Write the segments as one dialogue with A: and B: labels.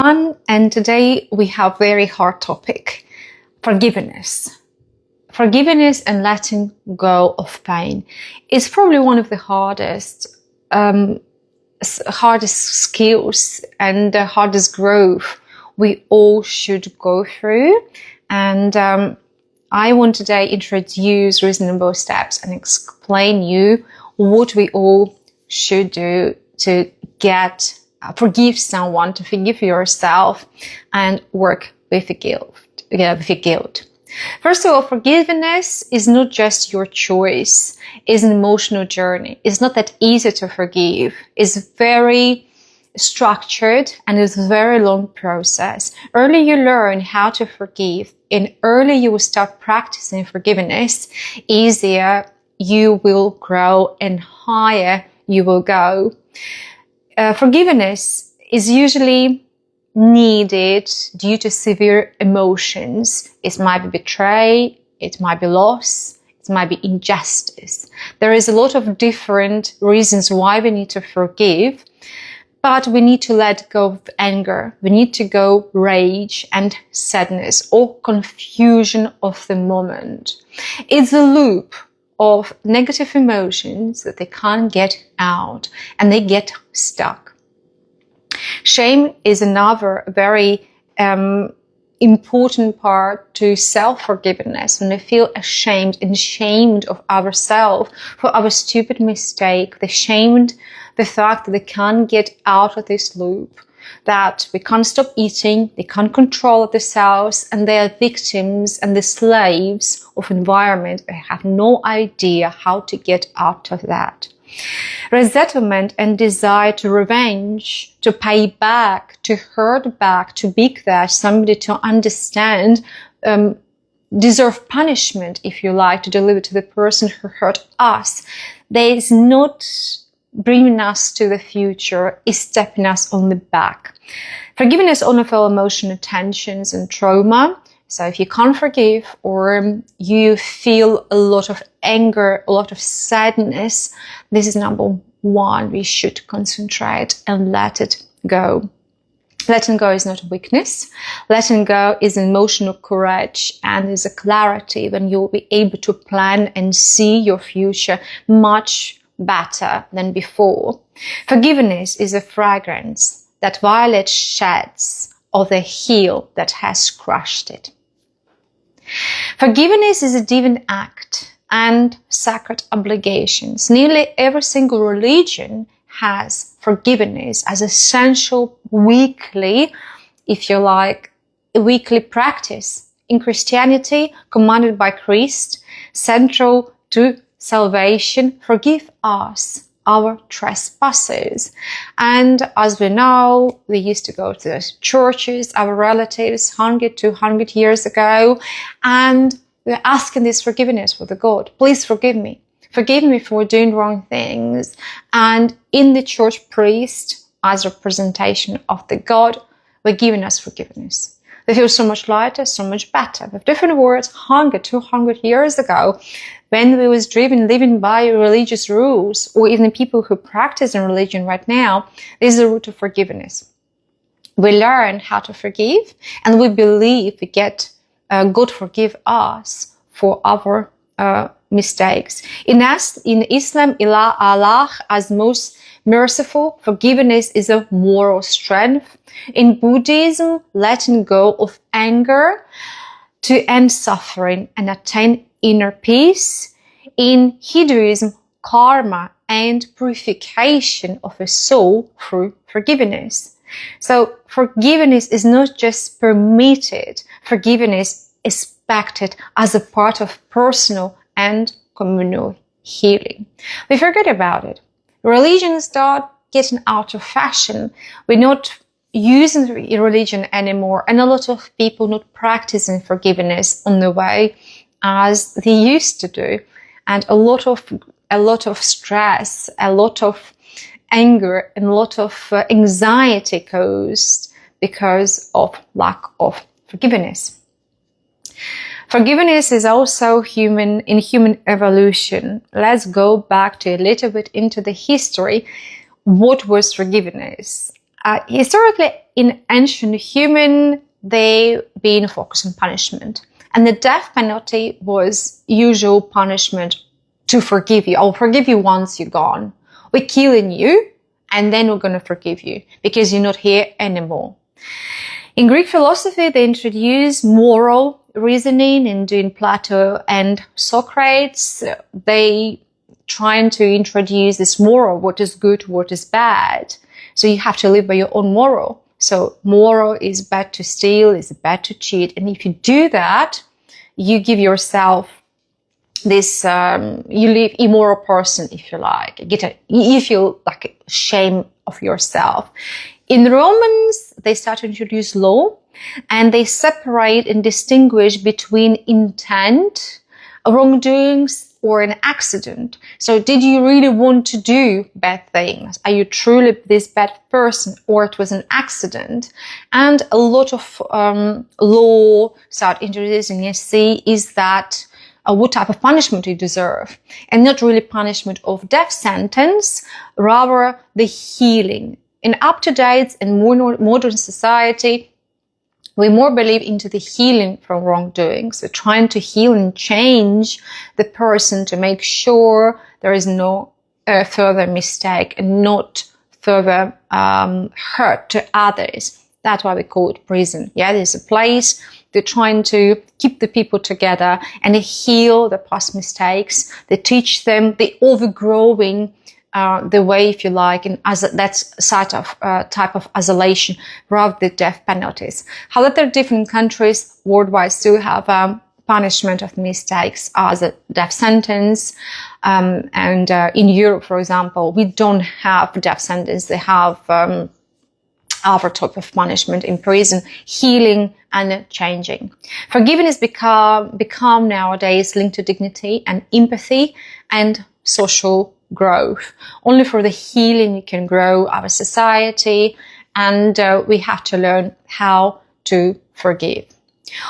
A: And today we have a very hard topic, forgiveness. Forgiveness and letting go of pain is probably one of the hardest skills and the hardest growth we all should go through. And I want today introduce reasonable steps and explain you what we all should do to forgive someone, to forgive yourself, and work with the guilt. First of all, forgiveness is not just your choice. It's an emotional journey. It's not that easy to forgive. It's very structured and it's a very long process. Early you learn how to forgive, and early you will start practicing forgiveness, easier you will grow and higher you will go. Forgiveness is usually needed due to severe emotions. It might be betrayal, it might be loss, it might be injustice. There is a lot of different reasons why we need to forgive, but we need to let go of anger. We need to go rage and sadness or confusion of the moment. It's a loop of negative emotions that they can't get out and they get stuck. Shame is another very important part to self-forgiveness. When we feel ashamed and shamed of ourselves for our stupid mistake, the fact that they can't get out of this loop, that we can't stop eating, they can't control themselves, and they are victims and the slaves of environment. They have no idea how to get out of that. Resentment and desire to revenge, to pay back, to hurt back, to be that somebody to understand, deserve punishment, if you like, to deliver to the person who hurt us. There is not bringing us to the future, is stepping us on the back. Forgiveness only for emotional tensions and trauma. So if you can't forgive or you feel a lot of anger, a lot of sadness, this is number one. We should concentrate and let it go. Letting go is not a weakness. Letting go is emotional courage and is a clarity when you'll be able to plan and see your future much better than before. Forgiveness is a fragrance that violet sheds of the heel that has crushed it. Forgiveness is a divine act and sacred obligations. Nearly every single religion has forgiveness as essential weekly, if you like, weekly practice. In Christianity, commanded by Christ, central to salvation, forgive us our trespasses. And as we know, we used to go to the churches, our relatives, 100, 200 years ago, and we're asking this forgiveness for the God. Please forgive me. Forgive me for doing wrong things. And in the church, priest, as representation of the God, we're giving us forgiveness. They feel so much lighter, so much better. With different words, 100, 200 years ago, when we was living by religious rules, or even people who practice in religion right now, this is the root of forgiveness. We learn how to forgive, and we believe we get God forgive us for our mistakes. In Islam, Allah as most merciful. Forgiveness is a moral strength. In Buddhism, letting go of anger to end suffering and attain inner peace. In Hinduism, karma and purification of a soul through forgiveness. So forgiveness is not just permitted, forgiveness is expected as a part of personal and communal healing. We forget about it. Religion start getting out of fashion. We're not using religion anymore, and a lot of people not practicing forgiveness on the way as they used to do. And a lot of stress, a lot of anger, and a lot of anxiety caused because of lack of forgiveness. Forgiveness is also human evolution. Let's go back to a little bit into the history. What was forgiveness? Historically, in ancient human, they been focused on punishment. And the death penalty was usual punishment to forgive you. I'll forgive you once you're gone. We're killing you, and then we're going to forgive you because you're not here anymore. In Greek philosophy, they introduced moral reasoning in doing Plato and Socrates. They trying to introduce this moral, what is good, what is bad. So you have to live by your own moral. So moral is bad to steal, is bad to cheat. And if you do that, you give yourself this, you live immoral person, if you like. You feel like shame of yourself. In the Romans, they start to introduce law, and they separate and distinguish between intent, wrongdoings, or an accident. So did you really want to do bad things? Are you truly this bad person, or it was an accident? And a lot of law start introducing, you see, is that what type of punishment you deserve, and not really punishment of death sentence, rather the healing. In up-to-date and more modern society, we more believe into the healing from wrongdoing. So trying to heal and change the person to make sure there is no further mistake and not further hurt to others. That's why we call it prison. Yeah, there's a place they're trying to keep the people together and heal the past mistakes. They teach them the overgrowing the way, if you like, and that's sort of type of isolation rather than death penalties. However, different countries worldwide still have punishment of mistakes as a death sentence. And in Europe, for example, we don't have death sentence. They have other type of punishment in prison, healing and changing. Forgiveness become nowadays linked to dignity and empathy and social growth. Only for the healing you can grow our society, and we have to learn how to forgive.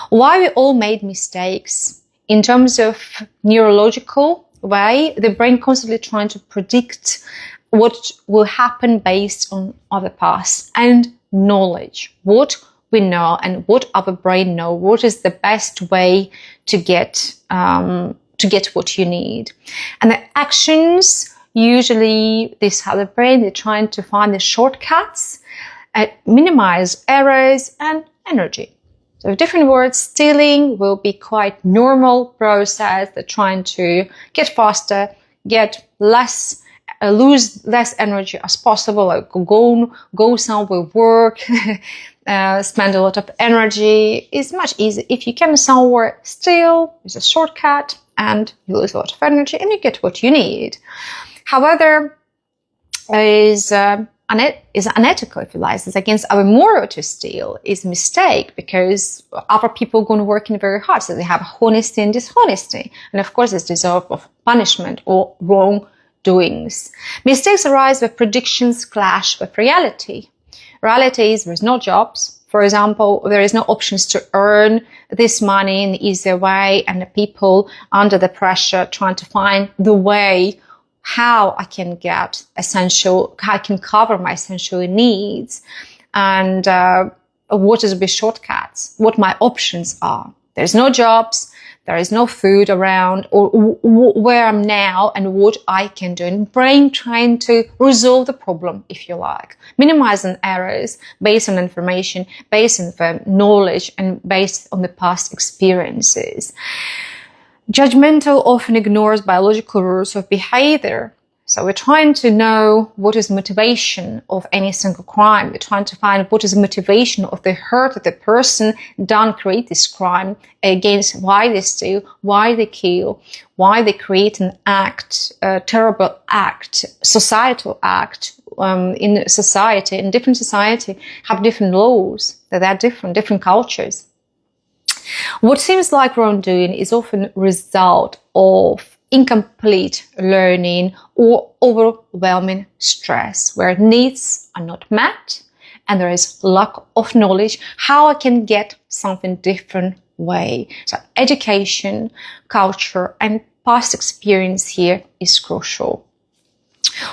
A: Why we all made mistakes? In terms of neurological way, the brain constantly trying to predict what will happen based on our past and knowledge, what we know and what our brain know, what is the best way to get what you need. And the actions, usually this how the brain, they're trying to find the shortcuts, minimize errors and energy. So different words, stealing will be quite normal process. They're trying to get faster, get less, lose less energy as possible, like go somewhere, work, spend a lot of energy. It's much easier. If you can somewhere, steal is a shortcut and you lose a lot of energy and you get what you need. However, is unethical, if you like. It's against our moral to steal. Is a mistake because other people are going to work in very hard. So they have honesty and dishonesty. And of course, it's deserve of punishment or wrongdoings. Mistakes arise where predictions clash with reality. Reality is there's no jobs. For example, there is no options to earn this money in the easier way, and the people under the pressure trying to find the way how I can get how I can cover my essential needs, and what is the shortcuts, what my options are. There's no jobs, there is no food around, or where I'm now and what I can do. And brain trying to resolve the problem, if you like, minimizing errors based on information, based on knowledge, and based on the past experiences. Judgmental often ignores biological rules of behavior. So we're trying to know what is motivation of any single crime. We're trying to find what is the motivation of the hurt that the person done create this crime against, why they steal, why they kill, why they create an act, a terrible act, societal act. In society, in different society, have different laws, that are different cultures. What seems like wrongdoing is often a result of incomplete learning or overwhelming stress, where needs are not met and there is lack of knowledge how I can get something different way. So education, culture, and past experience here is crucial.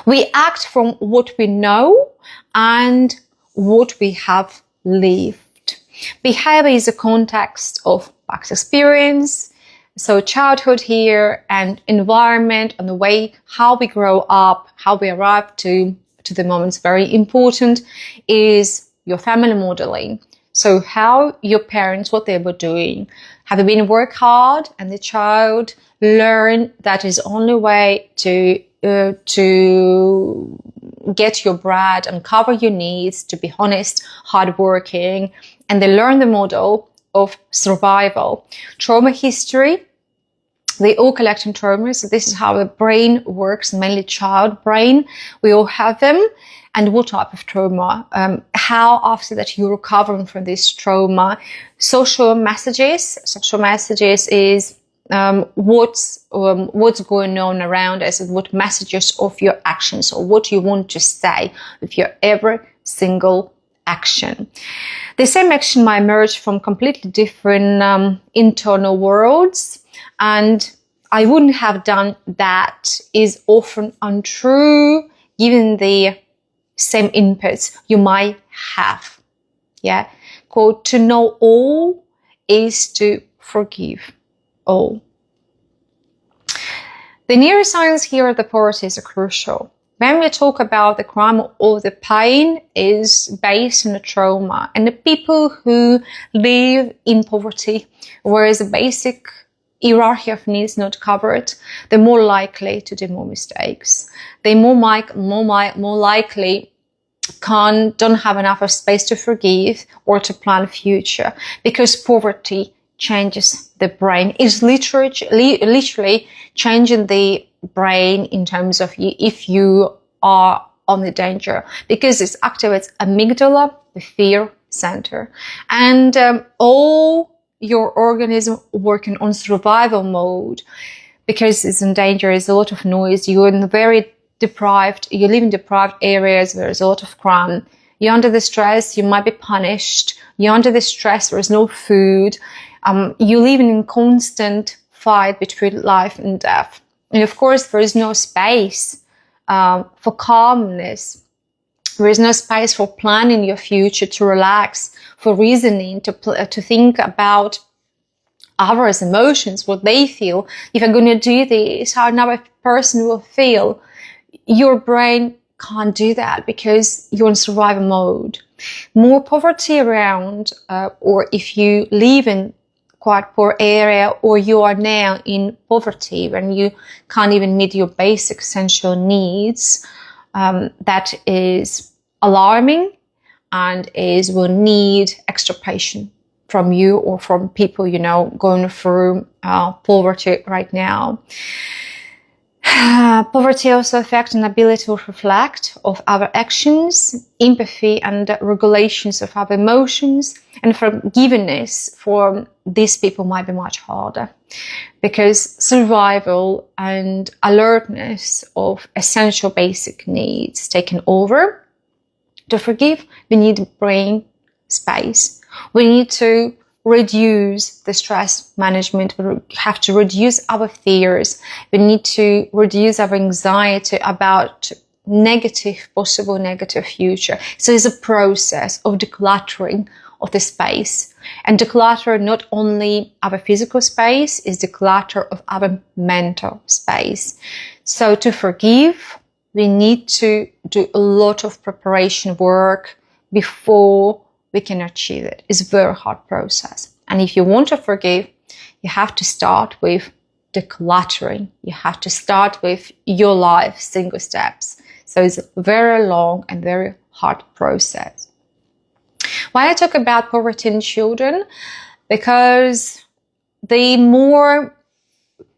A: We act from what we know and what we have lived. Behavior is a context of past experience. So childhood here and environment and the way how we grow up, how we arrive to the moments, very important, is your family modeling. So how your parents, what they were doing. Have they been work hard and the child learn that is the only way to get your bread and cover your needs, to be honest, hardworking, and they learn the model of survival. Trauma history, they all collecting traumas. So this is how the brain works, mainly child brain. We all have them. And what type of trauma? How after that you're recovering from this trauma? Social messages. Social messages is what's going on around us and what messages of your actions or what you want to say with your every single action. The same action might emerge from completely different internal worlds, and I wouldn't have done that is often untrue given the same inputs you might have. Yeah. Quote, to know all is to forgive all. The neuroscience here of the poverty is crucial. When we talk about the crime or the pain is based on the trauma, and the people who live in poverty, whereas the basic hierarchy of needs not covered, they're more likely to do more mistakes. They're more likely don't have enough of space to forgive or to plan future, because poverty changes the brain. It's literally changing the brain in terms of if you are on the danger, because it activates amygdala, the fear center, and all your organism working on survival mode, because it's in danger. There's a lot of noise. You're in you live in deprived areas where there's a lot of crime. You're under the stress, you might be punished. You're under the stress, there's no food. You live in a constant fight between life and death. And of course, there is no space for calmness. There is no space for planning your future, to relax, for reasoning, to think about others' emotions, what they feel. If I'm going to do this, how another person will feel. Your brain can't do that because you're in survival mode. More poverty around, or if you live in quite poor area, or you are now in poverty when you can't even meet your basic essential needs, that is alarming and will need extra patience from you or from people going through poverty right now. Poverty also affects an ability to reflect of our actions, empathy and regulations of our emotions, and forgiveness for these people might be much harder, because survival and alertness of essential basic needs taken over. To forgive, we need brain space. We need to reduce the stress management. We have to reduce our fears. We need to reduce our anxiety about possible negative future. So it's a process of decluttering of the space. And declutter not only our physical space, is declutter of our mental space. So to forgive, we need to do a lot of preparation work before we can achieve it. It's a very hard process. And if you want to forgive, you have to start with decluttering. You have to start with your life, single steps. So it's a very long and very hard process. Why I talk about poverty in children? Because the more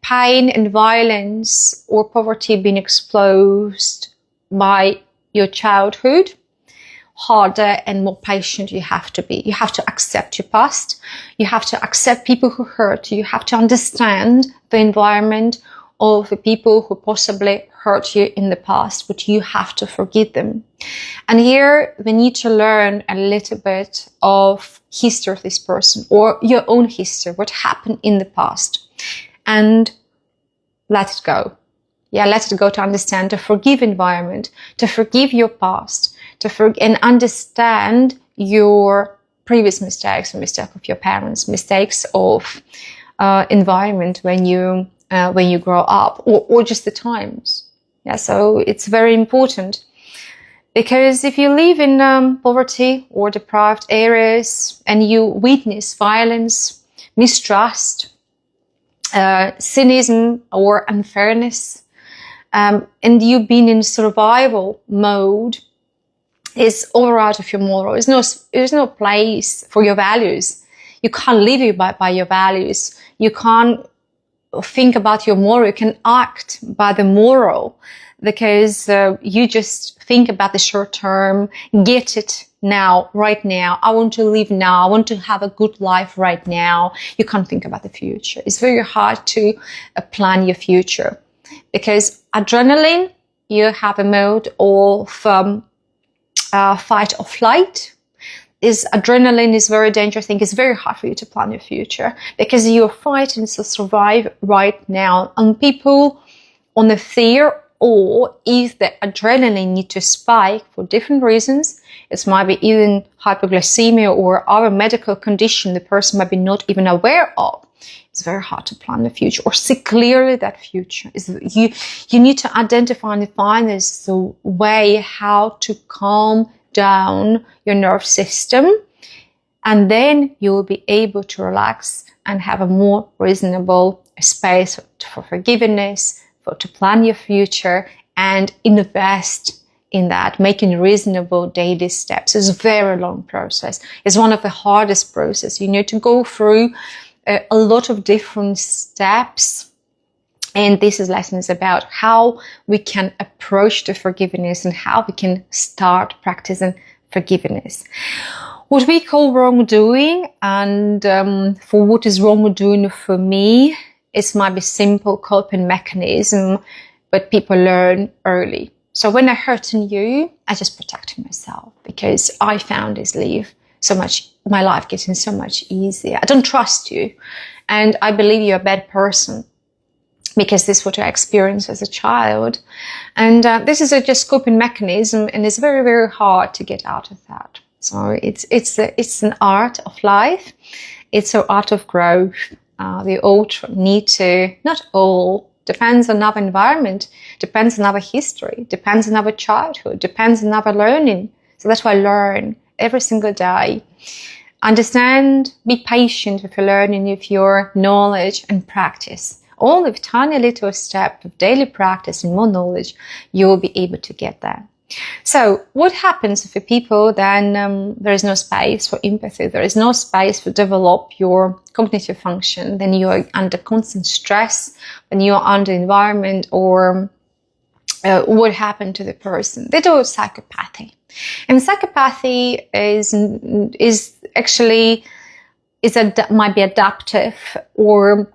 A: pain and violence or poverty being exposed by your childhood, harder and more patient you have to be. You have to accept your past. You have to accept people who hurt you. You have to understand the environment of the people who possibly hurt you in the past, but you have to forgive them. And here we need to learn a little bit of history of this person, or your own history, what happened in the past, and let it go. Yeah, let it go, to understand, to forgive environment, to forgive your past, and understand your previous mistakes, or mistake of your parents, mistakes of environment when you grow up, or just the times. Yeah, so it's very important, because if you live in poverty or deprived areas and you witness violence, mistrust, cynicism or unfairness, and you've been in survival mode, is over out of your moral. There's no place for your values. You can't live by your values. You can't think about your moral. You can act by the moral, because you just think about the short term, get it now, right now. I want to live now. I want to have a good life right now. You can't think about the future. It's very hard to plan your future, because adrenaline, you have a mode of fight or flight. Adrenaline is very dangerous thing. It's very hard for you to plan your future, because you're fighting to survive right now. And people on the fear, or if the adrenaline need to spike for different reasons, it might be even hypoglycemia or other medical condition the person might be not even aware of. It's very hard to plan the future or see clearly that future. You need to identify and define this the way how to calm down your nerve system, and then you will be able to relax and have a more reasonable space for forgiveness, to plan your future and invest in that, making reasonable daily steps. It's a very long process. It's one of the hardest processes. You need to go through a lot of different steps. And this lesson is about how we can approach the forgiveness and how we can start practicing forgiveness. What we call wrongdoing, and for what is wrongdoing for me, it might be simple coping mechanism, but people learn early. So when I hurting you, I just protect myself, because I found this my life getting so much easier. I don't trust you, and I believe you're a bad person, because this is what I experienced as a child. And this is just coping mechanism, and it's very, very hard to get out of that. So it's an art of life. It's an art of growth. We all need to, not all, depends on our environment, depends on our history, depends on our childhood, depends on our learning. So that's why I learn every single day. Understand, be patient with your learning, with your knowledge and practice. All with tiny little step of daily practice and more knowledge, you will be able to get there. So what happens if people then there is no space for empathy, there is no space to develop your cognitive function, then you are under constant stress, when you are under environment, or what happened to the person? They do psychopathy. And psychopathy might be adaptive, or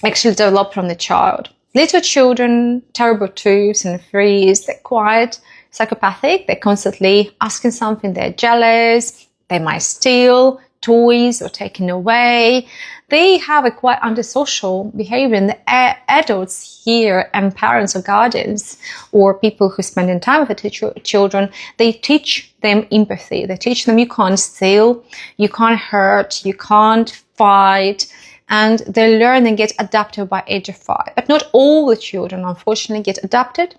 A: actually developed from the child. Little children, terrible 2s and 3s, they're quite psychopathic. They're constantly asking something. They're jealous. They might steal toys or taken away. They have a quite antisocial behavior. And the adults here, and parents or guardians or people who spend time with the children, they teach them empathy. They teach them you can't steal, you can't hurt, you can't fight. And they learn and get adapted by age of 5. But not all the children, unfortunately, get adapted.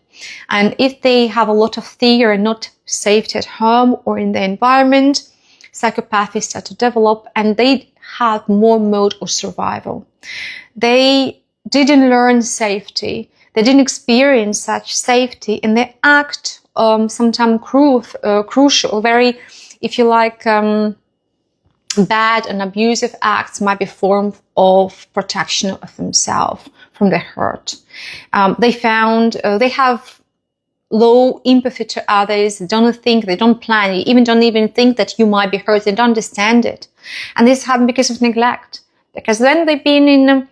A: And if they have a lot of fear and not safety at home or in the environment, psychopathy start to develop, and they have more mode of survival. They didn't learn safety. They didn't experience such safety, and they act sometimes crucial, very, if you like, bad and abusive acts might be form of protection of themselves from the hurt. They have low empathy to others. They don't plan, even don't even think that you might be hurt. They don't understand it. And this happened because of neglect. Because then they've been in a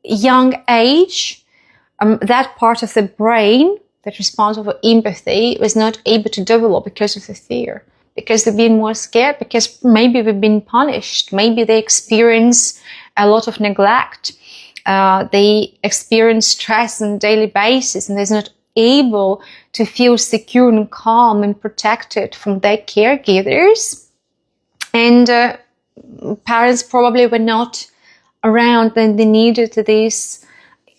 A: young age, that part of the brain that's responsible for empathy was not able to develop because of the fear. Because they've been more scared, because maybe they've been punished, maybe they experience a lot of neglect, they experience stress on a daily basis, and they're not able to feel secure and calm and protected from their caregivers. And parents probably were not around, then they needed these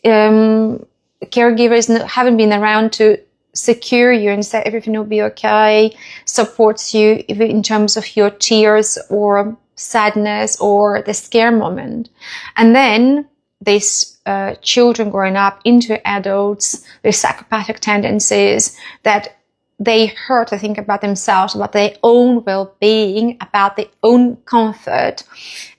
A: caregivers haven't been around to secure you and say everything will be okay, supports you in terms of your tears or sadness or the scare moment. And then these children growing up into adults with psychopathic tendencies, that they hurt to think about themselves, about their own well-being, about their own comfort.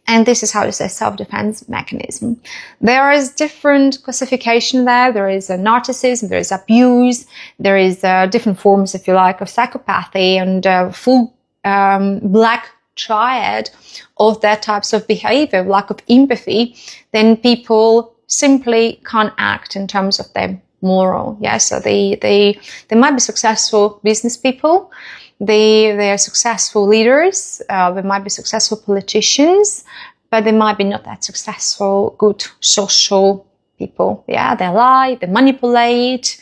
A: And this is how to say self-defense mechanism. There is different classification there. There is a narcissism, there is abuse, there is different forms, if you like, of psychopathy, and full black triad of that types of behavior, lack of empathy. Then people simply can't act in terms of their moral. Yeah, so they might be successful business people. They are successful leaders, they might be successful politicians, but they might be not that successful, good social people. Yeah, they lie, they manipulate,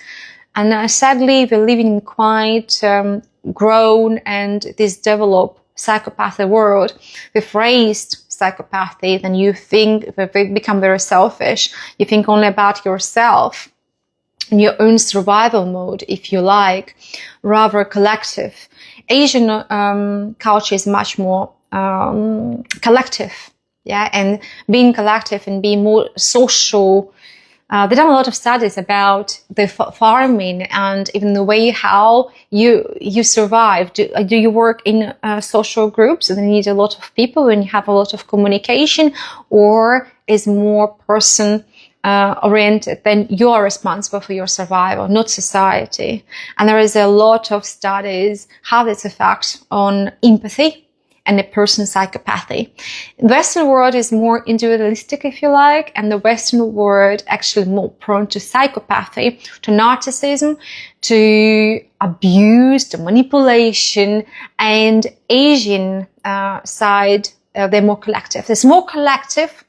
A: and sadly we're living in quite grown and this developed psychopathic world. We've raised psychopathy, then you think we've become very selfish. You think only about yourself in your own survival mode, if you like, rather collective. Asian culture is much more collective, yeah, and being collective and being more social. They've done a lot of studies about the farming and even the way how you survive. Do you work in social groups and you need a lot of people and you have a lot of communication, or is more person oriented, then you are responsible for your survival, not society. And there is a lot of studies how this affects on empathy and a person's psychopathy. The Western world is more individualistic, if you like, and the Western world actually more prone to psychopathy, to narcissism, to abuse, to manipulation, and Asian side, they're more collective. There's more collective,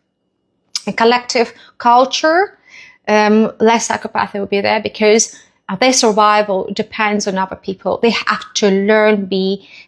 A: a collective culture, less psychopathy will be there because their survival depends on other people. They have to learn,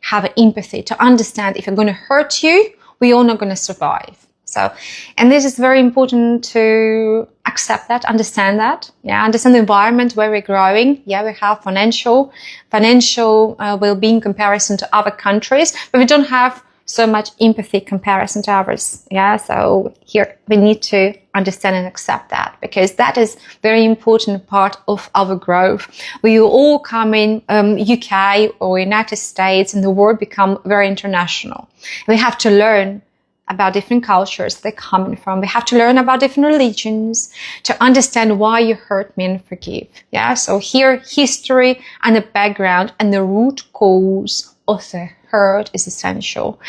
A: have empathy, to understand if I'm going to hurt you, we're all not going to survive. So, and this is very important to accept that, understand that, yeah, understand the environment where we're growing. Yeah, we have financial well-being comparison to other countries, but we don't have so much empathy comparison to others. Yeah, so here we need to understand and accept that, because that is very important part of our growth. We all come in UK or United States and the world become very international. We have to learn about different cultures they're coming from. We have to learn about different religions to understand why you hurt me and forgive. Yeah, so here history and the background and the root cause of the hurt is essential.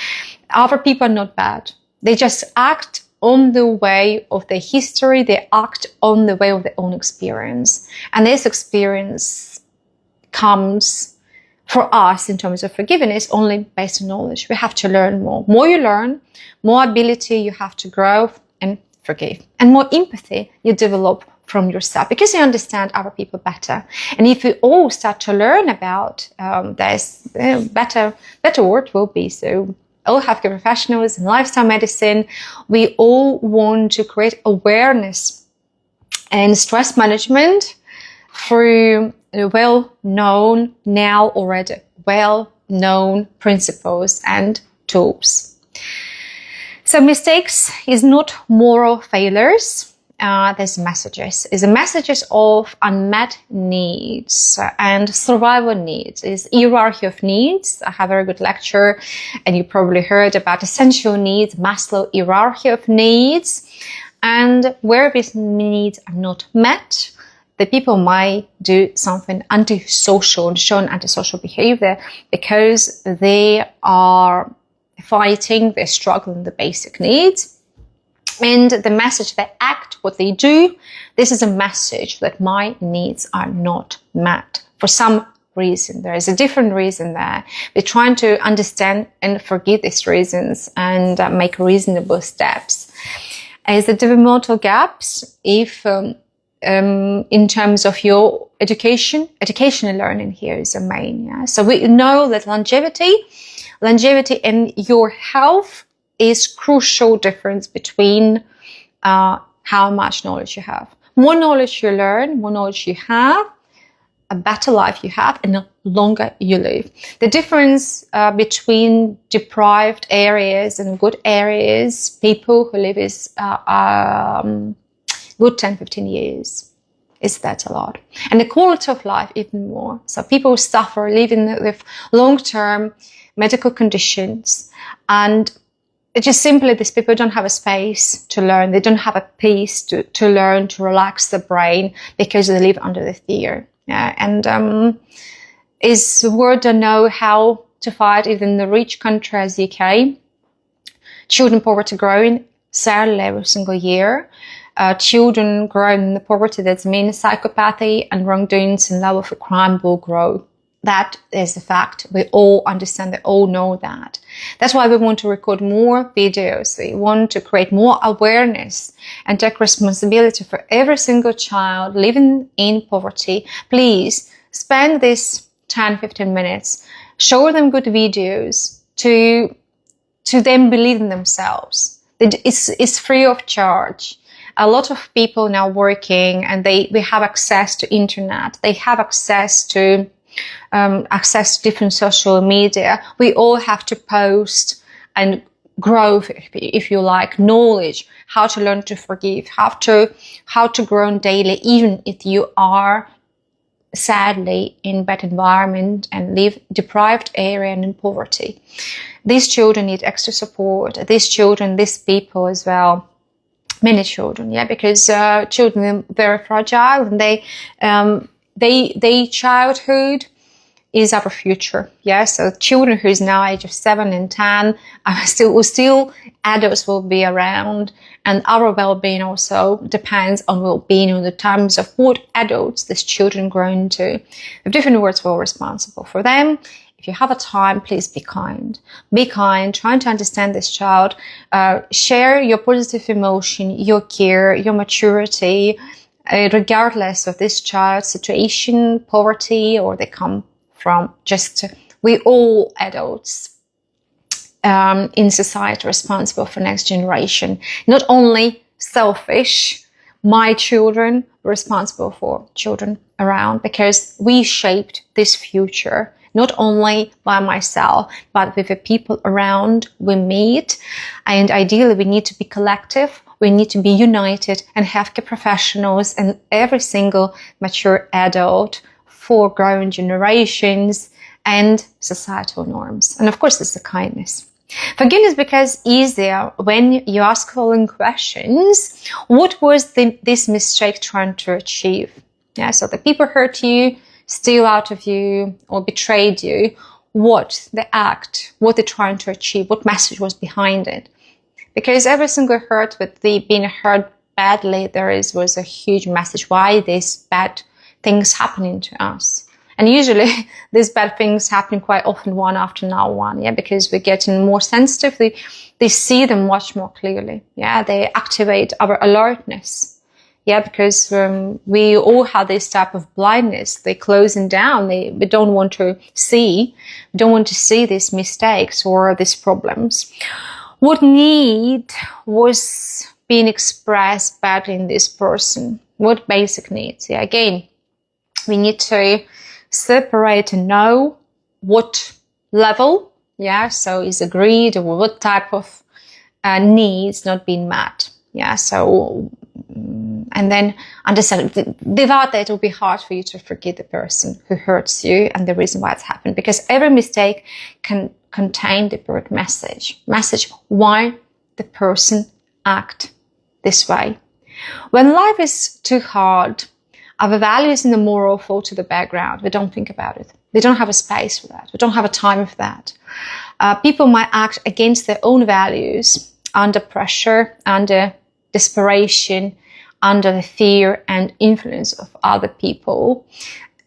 A: Other people are not bad. They just act on the way of their history. They act on the way of their own experience. And this experience comes for us in terms of forgiveness only based on knowledge. We have to learn more. More you learn, more ability you have to grow and forgive. And more empathy you develop from yourself, because you understand other people better. And if we all start to learn about this, better world will be. So all healthcare professionals in lifestyle medicine, we all want to create awareness and stress management through well-known, now already well-known principles and tools. So mistakes is not moral failures. There's messages. It's messages of unmet needs and survival needs. It's hierarchy of needs. I have a very good lecture, and you probably heard about essential needs, Maslow hierarchy of needs. And where these needs are not met, the people might do something antisocial and show an antisocial behavior because they are fighting, they're struggling the basic needs. And the message, they act, what they do, this is a message that my needs are not met for some reason. There is a different reason there. We're trying to understand and forgive these reasons and make reasonable steps. As the developmental gaps, if in terms of your educational learning here is the main. Yeah? So we know that longevity longevity in your health is crucial difference between how much knowledge you have. More knowledge you learn, more knowledge you have, a better life you have, and the longer you live. The difference between deprived areas and good areas, people who live is good 10, 15 years. Is that a lot? And the quality of life even more. So people suffer living with long-term medical conditions, and it's just simply these people don't have a space to learn. They don't have a peace to learn, to relax the brain, because they live under the fear. Yeah, and it's worth to know how to fight even in the rich country as UK. Children poverty growing sadly every single year. Children growing in the poverty, that means psychopathy and wrongdoings and level of crime will grow. That is a fact. We all understand, they all know that. That's why we want to record more videos. We want to create more awareness and take responsibility for every single child living in poverty. Please spend this 10-15 minutes, show them good videos to them believe in themselves. It's free of charge. A lot of people now working, and they have access to internet. They have access to different social media. We all have to post and grow, if you like, knowledge, how to learn to forgive, how to grow daily, even if you are sadly in bad environment and live deprived area and in poverty. These children need extra support. These people as well. Many children, yeah, because children are very fragile, and they childhood is our future. Yeah, so children who is now age of 7 and 10 still adults will be around, and our well-being also depends on well-being in the terms of what adults these children grow into. With different words, we're responsible for them. If you have a time, please be kind. Be kind, trying to understand this child. Share your positive emotion, your care, your maturity, regardless of this child's situation, poverty, or they come from we all adults in society responsible for next generation. Not only selfish, my children, responsible for children around, because we shaped this future. Not only by myself, but with the people around we meet. And ideally, we need to be collective. We need to be united, and healthcare professionals and every single mature adult for growing generations and societal norms. And of course, there's the kindness. Forgiveness becomes easier when you ask following questions. What was this mistake trying to achieve? Yeah, so the people hurt you, steal out of you, or betrayed you. What the act, what they're trying to achieve, what message was behind it. Because every single hurt, with the being hurt badly, was a huge message why these bad things happening to us. And usually these bad things happen quite often one after another one, yeah, because we're getting more sensitive. They see them much more clearly. Yeah, they activate our alertness. Yeah, because we all have this type of blindness. They're closing down. We don't want to see. We don't want to see these mistakes or these problems. What need was being expressed badly in this person? What basic needs? Yeah, again, we need to separate and know what level, yeah, so is agreed, or what type of needs not being met. Yeah, so and then understand. Without that, it will be hard for you to forgive the person who hurts you and the reason why it's happened, because every mistake can contain the birth message why the person act this way. When life is too hard, our values and the moral fall to the background. We don't think about it. We don't have a space for that. We don't have a time for that. People might act against their own values under pressure, under desperation, under the fear and influence of other people.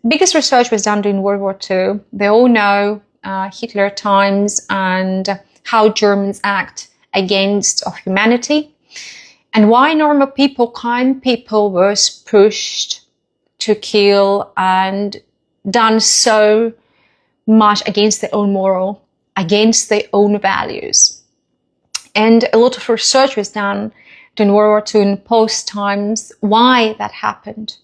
A: Biggest research was done during World War II. They all know Hitler times and how Germans act against of humanity, and why normal people, kind people, was pushed to kill and done so much against their own moral against their own values. And a lot of research was done during World War II and post times why that happened.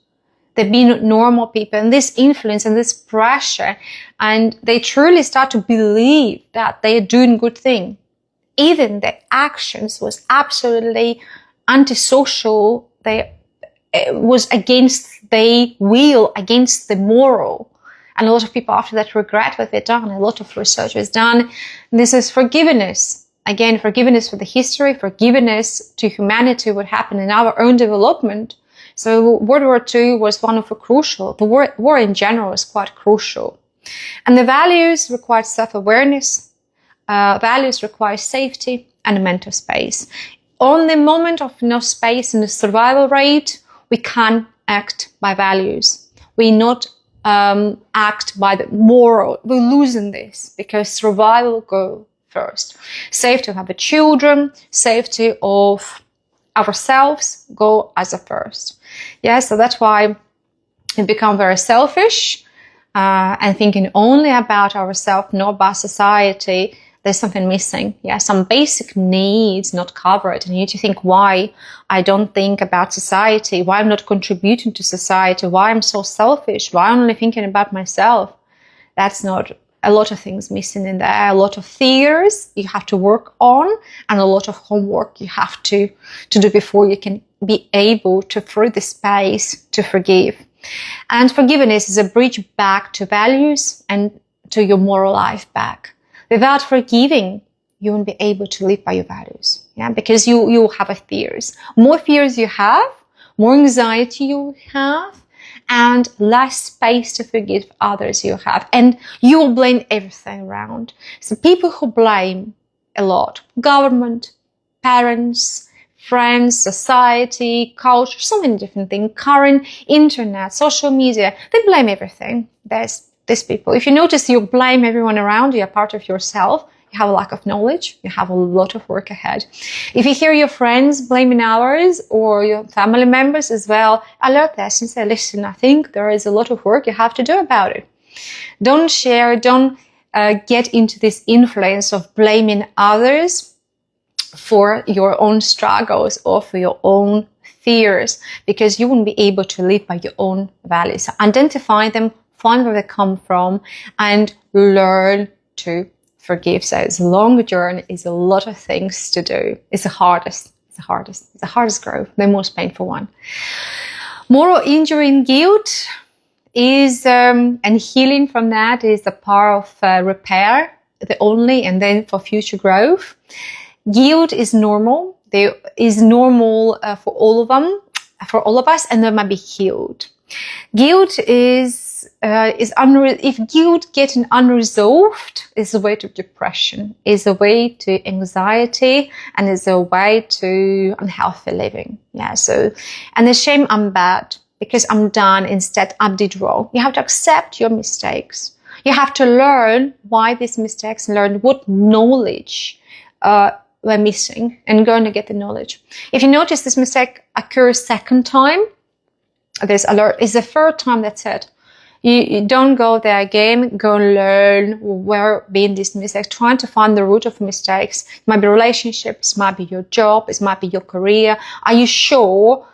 A: They've been normal people, and this influence and this pressure, and they truly start to believe that they are doing good thing. Even their actions was absolutely antisocial. It was against their will, against the moral. And a lot of people after that regret what they've done. A lot of research was done. And this is forgiveness. Again, forgiveness for the history, forgiveness to humanity, what happened in our own development. So World War II was one of the crucial. The war in general is quite crucial. And the values require self-awareness. Values require safety and a mental space. On the moment of no space in the survival rate, we can't act by values. We not act by the moral. We're losing this because survival go first. Safety of our children, safety of ourselves go as a first. Yeah, so that's why we become very selfish and thinking only about ourselves, not about society. There's something missing. Yeah, some basic needs not covered. And you need to think why I don't think about society, why I'm not contributing to society, why I'm so selfish, why I'm only thinking about myself. That's not a lot of things missing in there. A lot of fears you have to work on, and a lot of homework you have to do before you can be able to free the space to forgive. And forgiveness is a bridge back to values and to your moral life back. Without forgiving, you won't be able to live by your values. Yeah, because you have a fears. More fears you have, more anxiety you have, and less space to forgive others you have. And you will blame everything around. So people who blame a lot, government, parents, friends, society, culture, so many different things, current internet, social media, they blame everything. There's these people. If you notice you blame everyone around you, a part of yourself, you have a lack of knowledge, you have a lot of work ahead. If you hear your friends blaming others or your family members as well, alert this and say, listen, I think there is a lot of work you have to do about it. Don't share, don't get into this influence of blaming others for your own struggles or for your own fears, because you won't be able to live by your own values. So identify them, find where they come from, and learn to forgive. So it's a long journey, it's a lot of things to do. It's the hardest growth, the most painful one. Moral injury and guilt is, and healing from that is the power of repair, the only, and then for future growth. Guilt is normal. There is normal for all of them, for all of us, and they might be healed. Guilt is if guilt getting unresolved is a way to depression, is a way to anxiety, and is a way to unhealthy living. Yeah. So, and the shame, I'm bad because I'm done. Instead, I did wrong. You have to accept your mistakes. You have to learn why these mistakes, learn what knowledge we're missing, and going to get the knowledge. If you notice this mistake occurs second time, this alert is the third time, that's it. You don't go there again, go learn where being this mistake, trying to find the root of mistakes. It might be relationships, it might be your job, it might be your career. Are you sure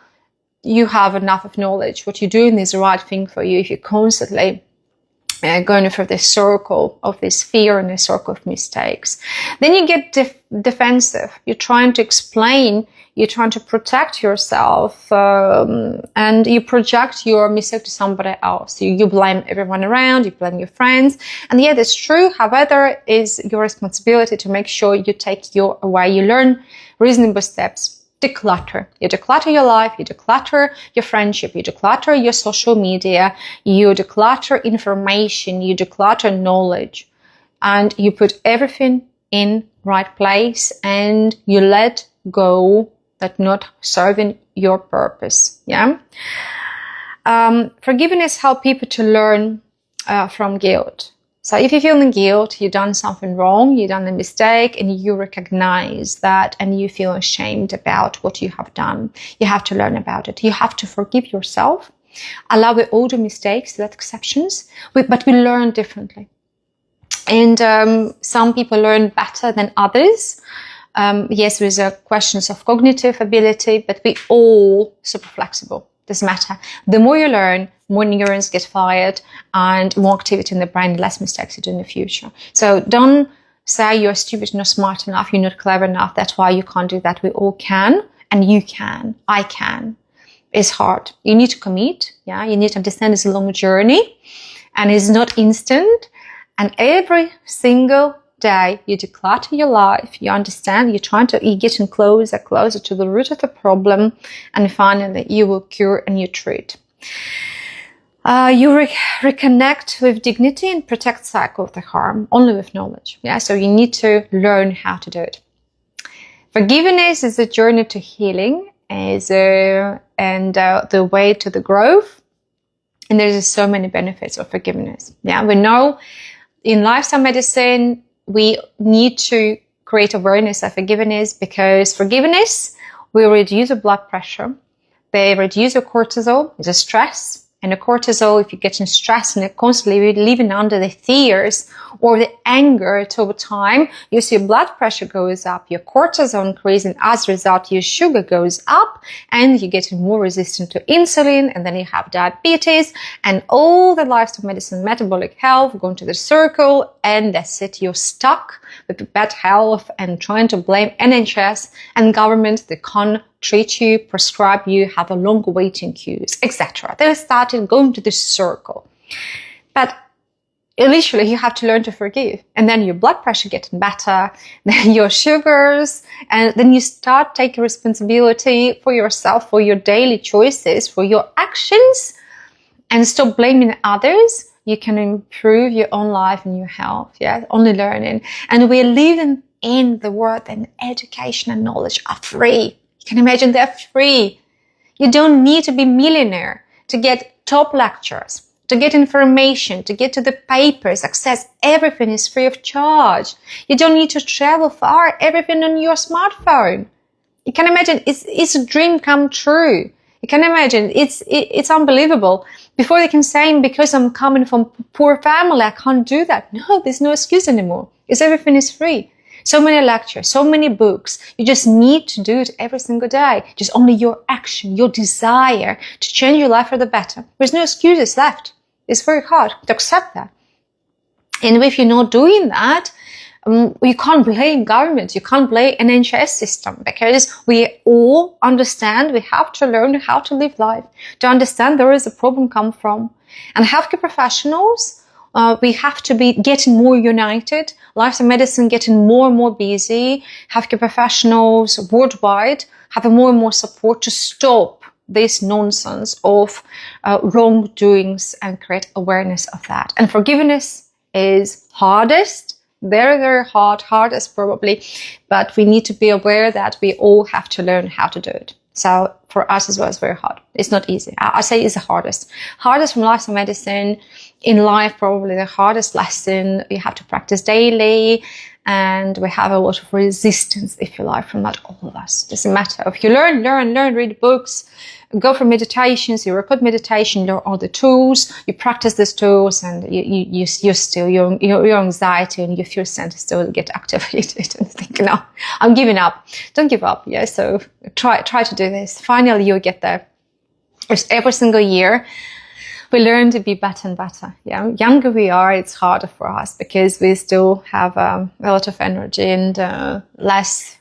A: you have enough of knowledge? What you're doing is the right thing for you if you're constantly going through this circle of this fear and this circle of mistakes. Then you get defensive. You're trying to explain, you're trying to protect yourself, and you project your mistake to somebody else. You blame everyone around, you blame your friends. And yeah, that's true. However, it's your responsibility to make sure you take your away. You learn reasonable steps. Declutter. You declutter your life, you declutter your friendship, you declutter your social media, you declutter information, you declutter knowledge, and you put everything in right place, and you let go that not serving your purpose. Yeah. Forgiveness helps people to learn from guilt. So if you're feeling guilt, you've done something wrong, you've done a mistake, and you recognize that, and you feel ashamed about what you have done, you have to learn about it. You have to forgive yourself, allow all the mistakes, that exceptions, but we learn differently. And some people learn better than others. Yes, with questions of cognitive ability, but we all super flexible. Doesn't matter. The more you learn, more neurons get fired and more activity in the brain, less mistakes you do in the future. So don't say you're stupid, not smart enough, you're not clever enough. That's why you can't do that. We all can, and you can. I can. It's hard. You need to commit. Yeah, you need to understand it's a long journey, and it's not instant. And every single day you declutter your life, you understand, you're getting closer to the root of the problem, and finally you will cure and you treat. You reconnect with dignity and protect cycle of the harm only with knowledge. Yeah, so you need to learn how to do it. Forgiveness is a journey to healing, and the way to the growth. And there's so many benefits of forgiveness. Yeah, we know in lifestyle medicine we need to create awareness of forgiveness, because forgiveness will reduce your blood pressure. They reduce your cortisol, it's a stress. And the cortisol, if you're getting stressed and constantly living under the fears or the anger over time, you see your blood pressure goes up, your cortisol increases, and as a result, your sugar goes up, and you're getting more resistant to insulin, and then you have diabetes, and all the lifestyle medicine, metabolic health, go into the circle, and that's it. You're stuck with bad health and trying to blame NHS and government. They can't treat you, prescribe you, have a long waiting queues, etc. They started going to this circle. But initially you have to learn to forgive, and then your blood pressure getting better, then your sugars, and then you start taking responsibility for yourself, for your daily choices, for your actions, and stop blaming others. You can improve your own life and your health. Yeah, only learning. And we're living in the world, and education and knowledge are free. You can imagine they're free. You don't need to be millionaire to get top lectures, to get information, to get to the papers, access. Everything is free of charge. You don't need to travel far. Everything on your smartphone. You can imagine it's a dream come true. You can imagine it's unbelievable. Before they can say, because I'm coming from a poor family, I can't do that. No, there's no excuse anymore. Because everything is free. So many lectures, so many books. You just need to do it every single day. Just only your action, your desire to change your life for the better. There's no excuses left. It's very hard to accept that. And if you're not doing that, you can't blame government. You can't blame an NHS system, because we all understand we have to learn how to live life, to understand where is the problem come from. And healthcare professionals, we have to be getting more united. Lifestyle medicine getting more and more busy. Healthcare professionals worldwide having more and more support to stop this nonsense of wrongdoings and create awareness of that. And forgiveness is hardest, very, very hardest probably, but we need to be aware that we all have to learn how to do it. So for us as well, it's very hard. It's not easy. I say it's the hardest. Hardest from lifestyle medicine. In life, probably the hardest lesson. We have to practice daily, and we have a lot of resistance, if you like, from that, all of us. It doesn't matter. If you learn, read books, go for meditations, you record meditation, learn all the tools, you practice these tools, and you still, your anxiety and your fear center still get activated and think, no, I'm giving up. Don't give up. Yeah. So try to do this. Finally, you'll get there. It's every single year. We learn to be better and better. Yeah, younger we are, it's harder for us because we still have a lot of energy and less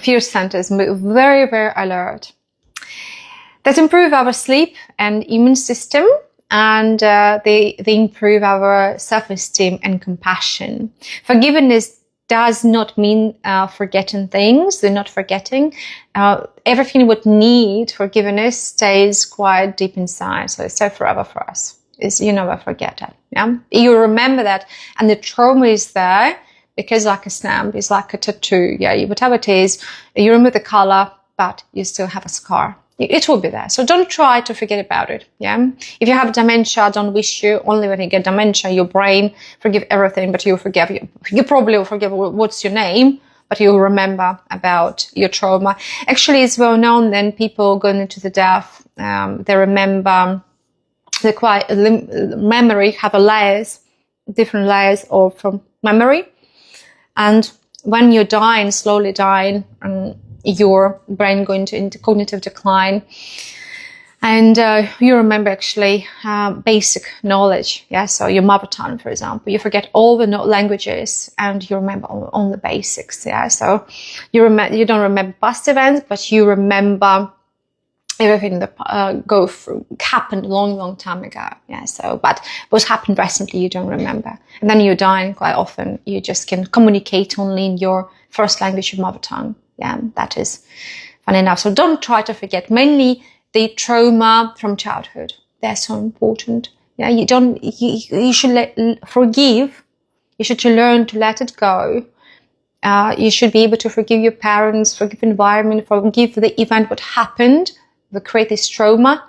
A: fear centers, very, very alert. That improve our sleep and immune system, and they improve our self-esteem and compassion. Forgiveness does not mean forgetting things. They're not forgetting. Everything we need forgiveness stays quite deep inside. So it's there forever for us. You never forget that. Yeah? You remember that. And the trauma is there because like a stamp, it's like a tattoo. Yeah, whatever it is, you remove the color, but you still have a scar. It will be there. So don't try to forget about it. Yeah. If you have dementia, don't wish you. Only when you get dementia, your brain forgive everything, but you forgive. You probably will forgive what's your name, but you'll remember about your trauma. Actually, it's well known then people going into the death, they remember the memory have a layers. different layers of memory. And when you're dying, slowly dying, and your brain going into cognitive decline, and you remember actually basic knowledge. Yeah, so your mother tongue, for example, you forget all the languages and you remember on the basics. Yeah, so you don't remember past events, but you remember everything that happened a long time ago. Yeah, so but what happened recently you don't remember, and then you're dying quite often. You just can communicate only in your first language, your mother tongue. Yeah, that is fun enough. So don't try to forget. Mainly the trauma from childhood. They're so important. Yeah, you should forgive. You should learn to let it go. You should be able to forgive your parents, forgive the environment, forgive the event, what happened, that create this trauma.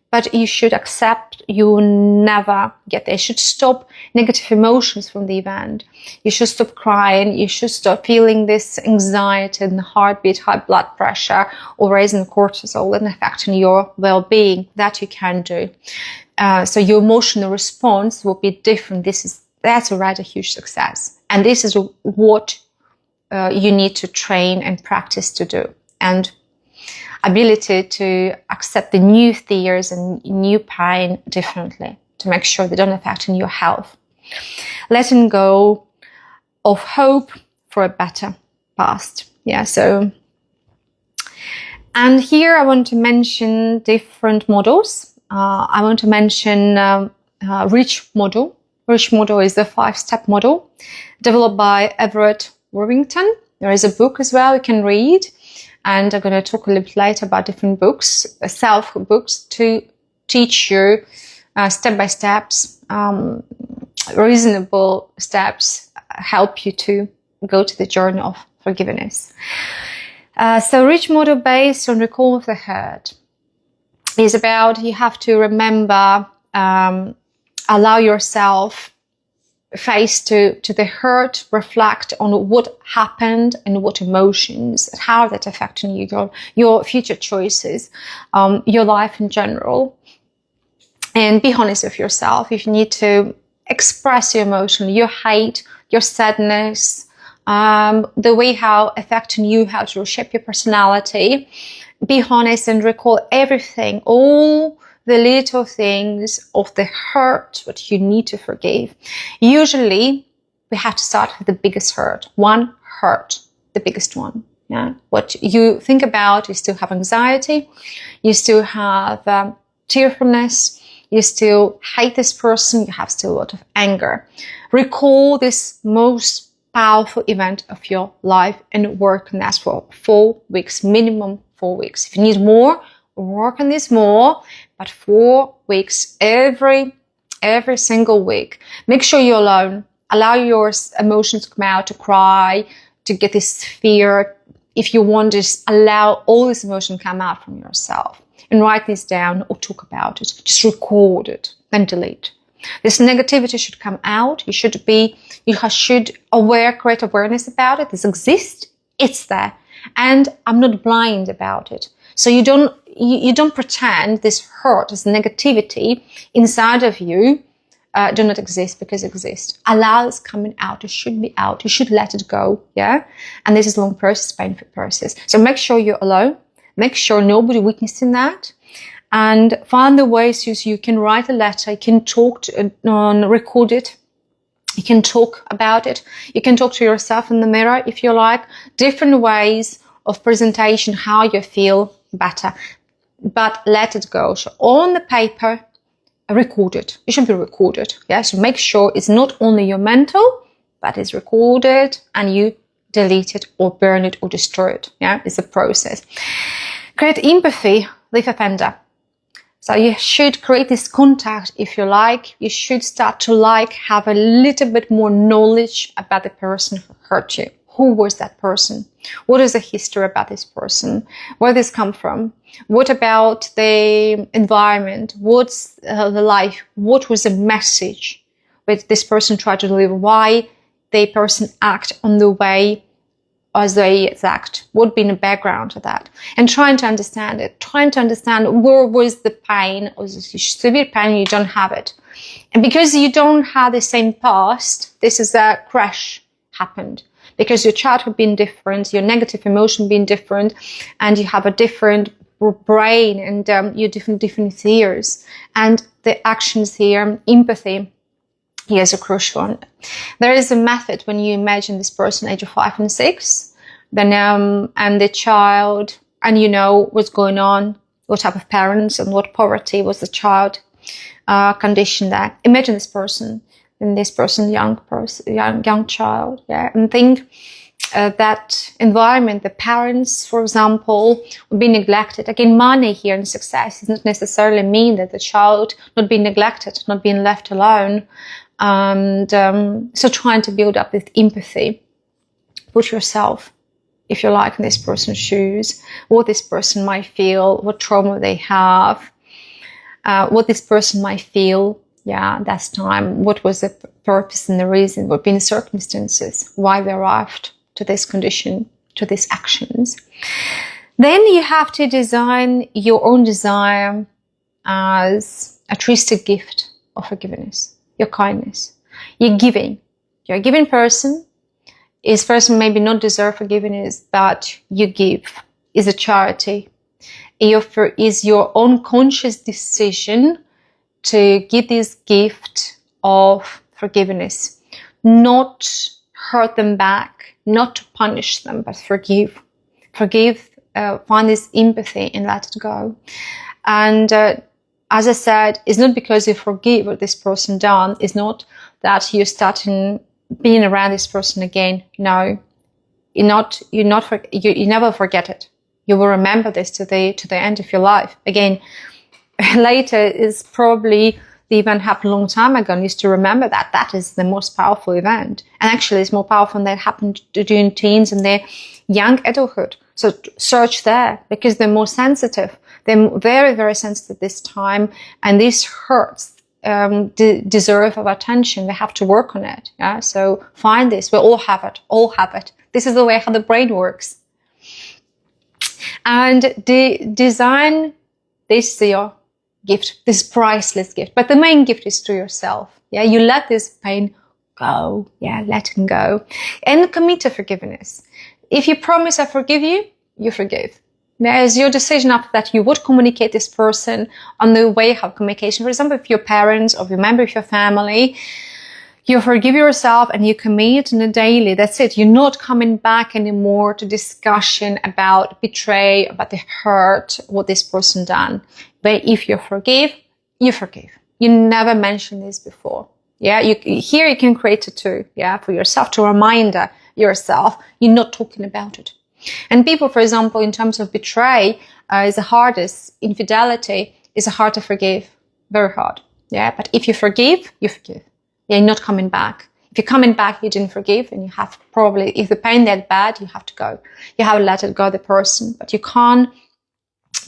A: But you should accept you will never get there. You should stop negative emotions from the event. You should stop crying. You should stop feeling this anxiety and heartbeat, high blood pressure, or raising cortisol and affecting your well-being. That you can do. So your emotional response will be different. That's already a huge success. And this is what you need to train and practice to do. And ability to accept the new fears and new pain differently to make sure they don't affect your health. Letting go of hope for a better past. Yeah, so, and here I want to mention different models. I want to mention REACH model. REACH model is the 5-step model developed by Everett Worthington. There is a book as well you can read. And I'm going to talk a little bit later about different books, self-help books, to teach you step-by-steps, reasonable steps, help you to go to the journey of forgiveness. So REACH model based on recall of the hurt is about you have to remember, allow yourself face to the hurt, reflect on what happened and what emotions, how that affecting you, your future choices, your life in general. And be honest with yourself. If you need to express your emotion, your hate, your sadness, the way how affecting you, how to reshape your personality, be honest and recall everything, all the little things of the hurt that you need to forgive. Usually, we have to start with the biggest hurt. One hurt, the biggest one. Yeah. What you think about, you still have anxiety, you still have tearfulness, you still hate this person, you have still a lot of anger. Recall this most powerful event of your life and work on that for 4 weeks, minimum 4 weeks. If you need more, work on this more, but 4 weeks, every single week. Make sure you're alone. Allow your emotions to come out, to cry, to get this fear. If you want, just allow all this emotion come out from yourself. And write this down or talk about it. Just record it, then delete. This negativity should come out. You should create awareness about it. This exists. It's there. And I'm not blind about it. So you don't pretend this hurt, this negativity inside of you do not exist, because it exists. Allow this coming out. It should be out. You should let it go. Yeah. And this is a long process, painful process. So make sure you're alone. Make sure nobody witnessing that. And find the ways you can write a letter. You can talk record it. You can talk about it. You can talk to yourself in the mirror if you like. Different ways of presentation, how you feel better. But let it go. So on the paper, record it. It should be recorded. Yeah. So make sure it's not only your mental, but it's recorded and you delete it or burn it or destroy it. Yeah. It's a process. Create empathy with offender. So you should create this contact if you like. You should start to have a little bit more knowledge about the person who hurt you. Who was that person? What is the history about this person? Where did this come from? What about the environment? What's the life? What was the message that this person tried to deliver? Why the person act on the way as they act, what been the background to that, and trying to understand it, trying to understand where was the pain, or the severe pain, you don't have it. And because you don't have the same past, this is a crash happened. Because your childhood been different, your negative emotion been different, and you have a different brain, and you different fears. And the actions here, empathy, here is a crucial one. There is a method when you imagine this person age of 5 and 6, then and the child, and you know what's going on, what type of parents and what poverty was the child condition there. Imagine this person, and this person, young child, yeah, and think that environment, the parents, for example, would be neglected. Again, money here and success does not necessarily mean that the child not being neglected, not being left alone. And so trying to build up this empathy. Put yourself, if you like, in this person's shoes, what this person might feel, what trauma they have, what this person might feel. Yeah, that's time. What was the purpose and the reason? What been the circumstances? Why they arrived to this condition, to these actions? Then you have to design your own desire as a twisted gift of forgiveness, your kindness. You're giving. You're a giving person. This person maybe not deserve forgiveness, but you give. Is a charity. Is your own conscious decision to give this gift of forgiveness, not hurt them back, not to punish them, but forgive, find this empathy and let it go. And as I said, it's not because you forgive what this person done, it's not that you're starting being around this person again. No, you never forget it. You will remember this to the end of your life. Again, later is probably the event happened a long time ago, and used to remember that. That is the most powerful event. And actually it's more powerful than that happened during teens and their young adulthood. So search there, because they're more sensitive. They're very, very sensitive this time, and these hurts deserve of attention. They have to work on it. Yeah. So find this. We all have it. All have it. This is the way how the brain works. And design this your gift, this priceless gift. But the main gift is to yourself. Yeah, you let this pain go. Yeah, let it go. And commit to forgiveness. If you promise I forgive you, you forgive. There's your decision after that. You would communicate this person on the way of communication. For example, if your parents or your member of your family, you forgive yourself and you commit on a daily. That's it. You're not coming back anymore to discussion about betray, about the hurt, what this person done. But if you forgive, you forgive. You never mentioned this before. Yeah, here you can create it too. Yeah, for yourself, to remind yourself you're not talking about it. And people, for example, in terms of betray, is the hardest. Infidelity is hard to forgive, very hard. Yeah, but if you forgive, you forgive. Yeah, you're not coming back. If you're coming back, you didn't forgive, and you have probably, if the pain that bad, you have to go. You have to let it go, the person, but you can't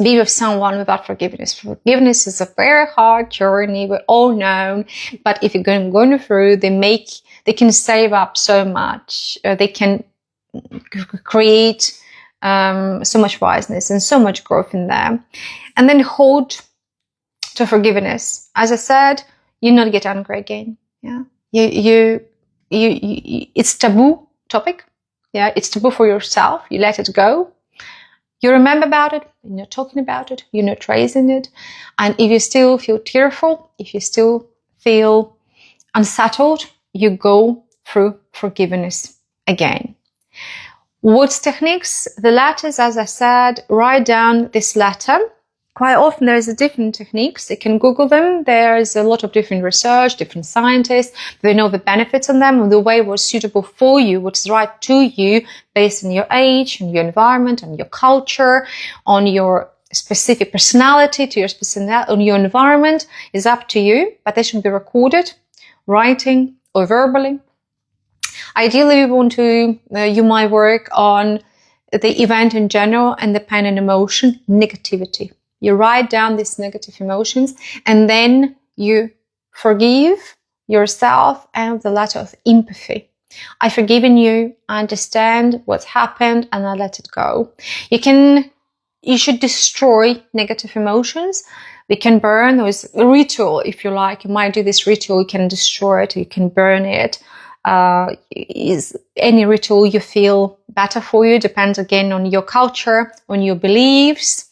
A: be with someone without forgiveness. Forgiveness is a very hard journey. We all know, but if you're going through, they can save up so much. They can create so much wiseness and so much growth in them. And then hold to forgiveness. As I said, you not get angry again. Yeah, you it's taboo topic. Yeah, it's taboo for yourself. You let it go. You remember about it. You're not talking about it. You're not raising it. And if you still feel tearful, if you still feel unsettled, you go through forgiveness again. What's techniques? The letters, as I said, write down this letter. Quite often there is a different techniques. You can Google them. There's a lot of different research, different scientists. They know the benefits of them and the way what's suitable for you, what's right to you based on your age, on your environment, on your culture, on your specific personality, to your specific, on your environment is up to you, but they should be recorded, writing or verbally. Ideally, you might work on the event in general and the pain and emotion, negativity. You write down these negative emotions, and then you forgive yourself and the letter of empathy. I've forgiven you, I understand what's happened, and I let it go. You should destroy negative emotions. We can burn those ritual, if you like. You might do this ritual, you can destroy it, you can burn it. Is any ritual you feel better for you, depends again on your culture, on your beliefs,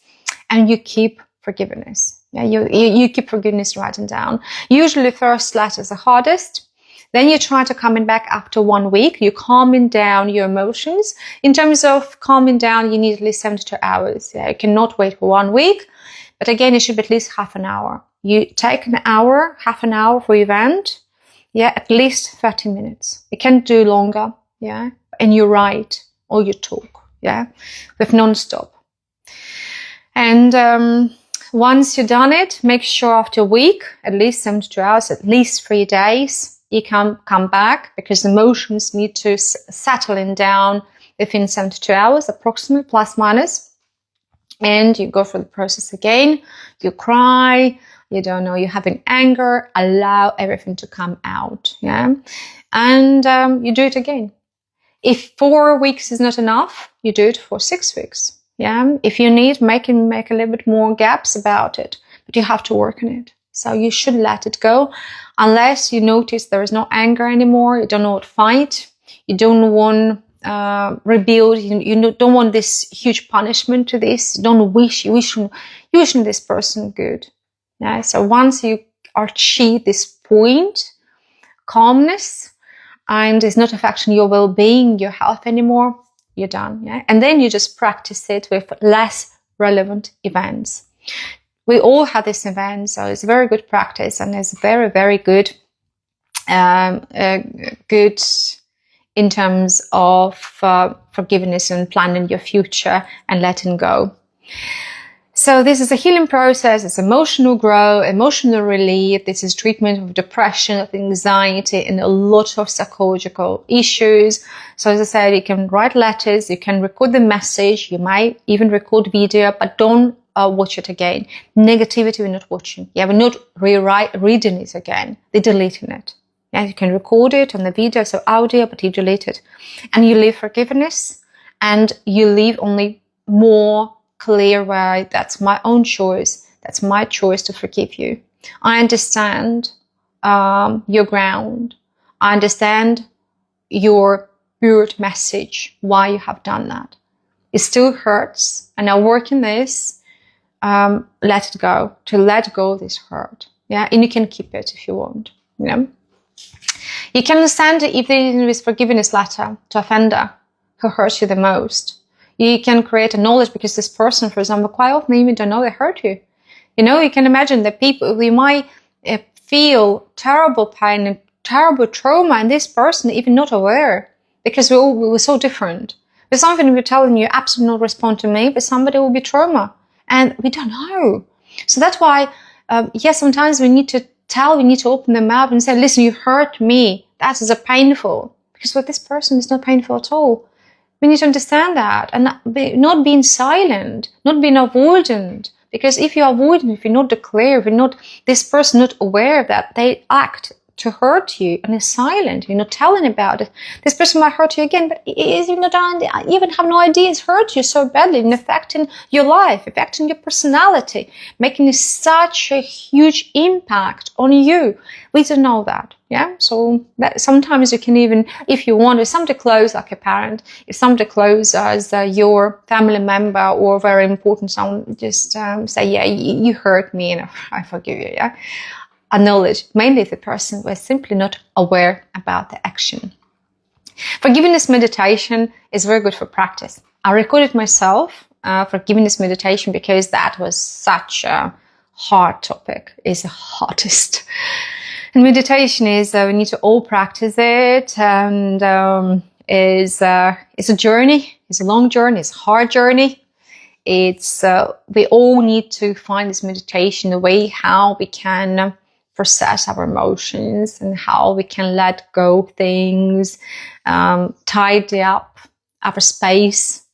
A: and you keep forgiveness. Yeah, you keep forgiveness written down. Usually first letter is the hardest. Then you try to coming back after 1 week. You're calming down your emotions. In terms of calming down, you need at least 72 hours. Yeah, you cannot wait for 1 week. But again, it should be at least half an hour. You take an hour, half an hour for your event. Yeah, at least 30 minutes. You can't do longer. Yeah, and you write or you talk. Yeah, with non-stop. And once you've done it, make sure after a week, at least 72 hours, at least 3 days, you can come back, because emotions need to settle down within 72 hours, approximately, plus minus. And you go through the process again. You cry. You don't know. You're having anger. Allow everything to come out. Yeah. And you do it again. If 4 weeks is not enough, you do it for 6 weeks. Yeah. If you need, make a little bit more gaps about it, but you have to work on it. So you should let it go, unless you notice there is no anger anymore. You don't want to fight. You don't want rebuild. You don't want this huge punishment to this. You don't wish. You wishing this person good. Yeah. So once you achieve this point, calmness, and it's not affecting your well-being, your health anymore, you're done. Yeah. And then you just practice it with less relevant events. We all have this event, so it's very good practice, and it's very, very good, good in terms of forgiveness and planning your future and letting go. So this is a healing process. It's emotional growth, emotional relief. This is treatment of depression, of anxiety, and a lot of psychological issues. So as I said, you can write letters, you can record the message, you might even record video, but don't watch it again. Negativity, we're not watching. Yeah, we're not reading it again. They're deleting it. Yeah, you can record it on the video, so audio, but you delete it. And you leave forgiveness, and you leave only more clear way. That's my own choice. That's my choice to forgive you. I understand your ground. I understand your weird message, why you have done that. It still hurts, and I work in this. Let it go, to let go of this hurt. Yeah, and you can keep it if you want. You know, you can send even with forgiveness letter to offender who hurts you the most. You can create a knowledge, because this person, for example, quite often even don't know they hurt you. You know, you can imagine that people, you might feel terrible pain and terrible trauma, and this person even not aware, because we were so different. There's something we're telling you, absolutely not respond to me, but somebody will be trauma. And we don't know. So that's why, yes, sometimes we need to open them up and say, listen, you hurt me. That is painful. Because with this person, it's not painful at all. We need to understand that, and not being silent, not being avoidant. Because if you're avoidant, if you're not declare, if you're not, this person not aware of that, they act to hurt you and is silent, you're not telling about it. This person might hurt you again, but you don't even have no idea it's hurt you so badly and affecting your life, affecting your personality, making such a huge impact on you. We don't know that. Yeah, so that sometimes you can even, if you want, if somebody close, like a parent, if somebody close as your family member or very important someone, just say, yeah, you hurt me and I forgive you. Yeah. Acknowledge, mainly the person was simply not aware about the action. Forgiveness meditation is very good for practice. I recorded myself forgiveness meditation because that was such a hard topic. It's the hardest. And meditation is, we need to all practice it, and it's a journey. It's a long journey. It's a hard journey. It's we all need to find this meditation, the way how we can process our emotions and how we can let go of things, tidy up our space,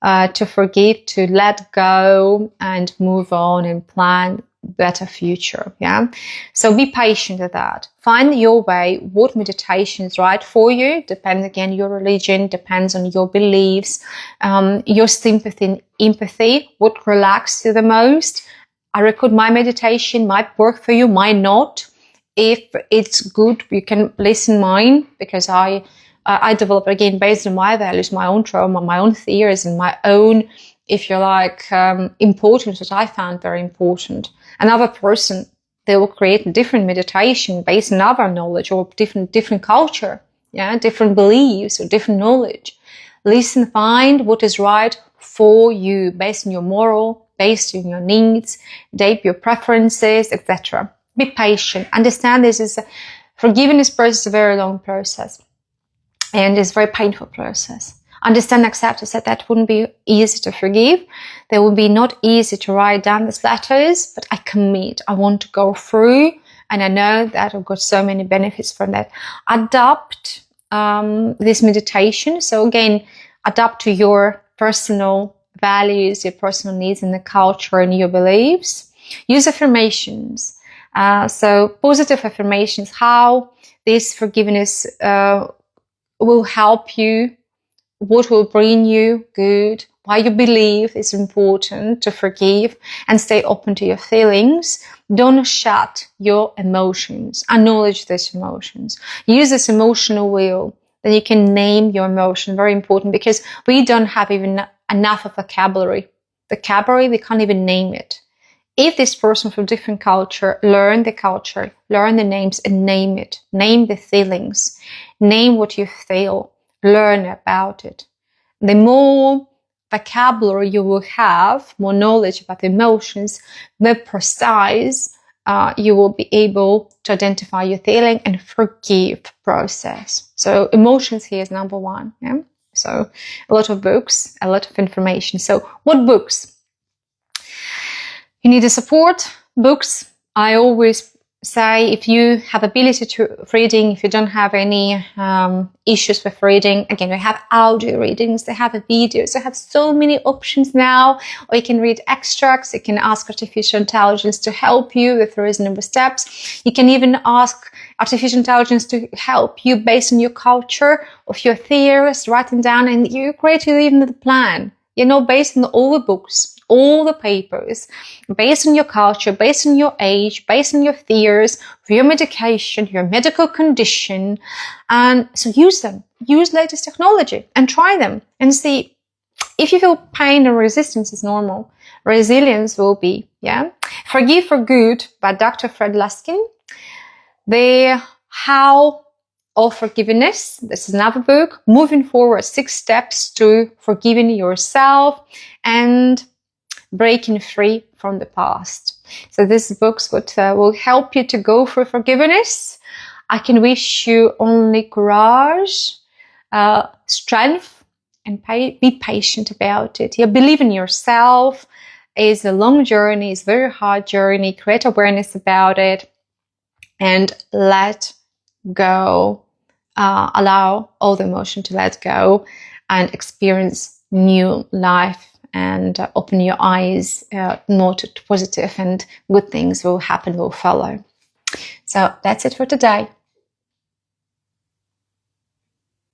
A: to forgive, to let go and move on and plan better future. Yeah. So be patient with that. Find your way, what meditation is right for you. Depends again, your religion, depends on your beliefs, your sympathy and empathy, what relaxes you the most. I record my meditation, might work for you, might not. If it's good, you can listen mine, because I develop again based on my values, my own trauma, my own theories, and my own, if you like, importance, that I found very important. Another person, they will create a different meditation based on other knowledge or different culture, yeah, different beliefs or different knowledge. Listen, find what is right for you based on your moral, based on your needs, your preferences, etc. Be patient. Understand this is forgiveness process is a very long process, and it's a very painful process. Understand, accept that wouldn't be easy to forgive. They would be not easy to write down these letters, but I commit. I want to go through, and I know that I've got so many benefits from that. Adopt this meditation. So again, adapt to your personal values, your personal needs in the culture and your beliefs. Use affirmations. So positive affirmations, how this forgiveness will help you, what will bring you good, why you believe it's important to forgive, and stay open to your feelings. Don't shut your emotions. Acknowledge these emotions. Use this emotional wheel. Then you can name your emotion. Very important, because we don't have even enough of vocabulary. Vocabulary, we can't even name it. If this person from different culture, learn the names and name it. Name the feelings. Name what you feel. Learn about it. The more vocabulary you will have, more knowledge about the emotions, more precise you will be able to identify your feeling and forgive process. So emotions here is number one. Yeah? So a lot of books, a lot of information. So what books? You need a support. Books, I always say, if you have ability to reading, if you don't have any issues with reading, again, we have audio readings, they have videos, they have so many options now. Or you can read extracts, you can ask artificial intelligence to help you with reasonable steps. You can even ask artificial intelligence to help you based on your culture, of your theories, writing down, and you create even the plan, based on all the books, all the papers, based on your culture, based on your age, based on your fears, your medication, your medical condition. And so use them. Use latest technology and try them and see. If you feel pain or resistance is normal, resilience will be, yeah. Forgive for Good by Dr. Fred Luskin. The How of Forgiveness. This is another book. Moving Forward, 6 Steps to Forgiving Yourself and Breaking Free from the Past. So these books will help you to go through forgiveness. I can wish you only courage, strength, and be patient about it. You believe in yourself. It's a long journey. It's a very hard journey. Create awareness about it and let go. Allow all the emotion to let go and experience new life. And open your eyes more to positive, and good things will happen, will follow. So that's it for today.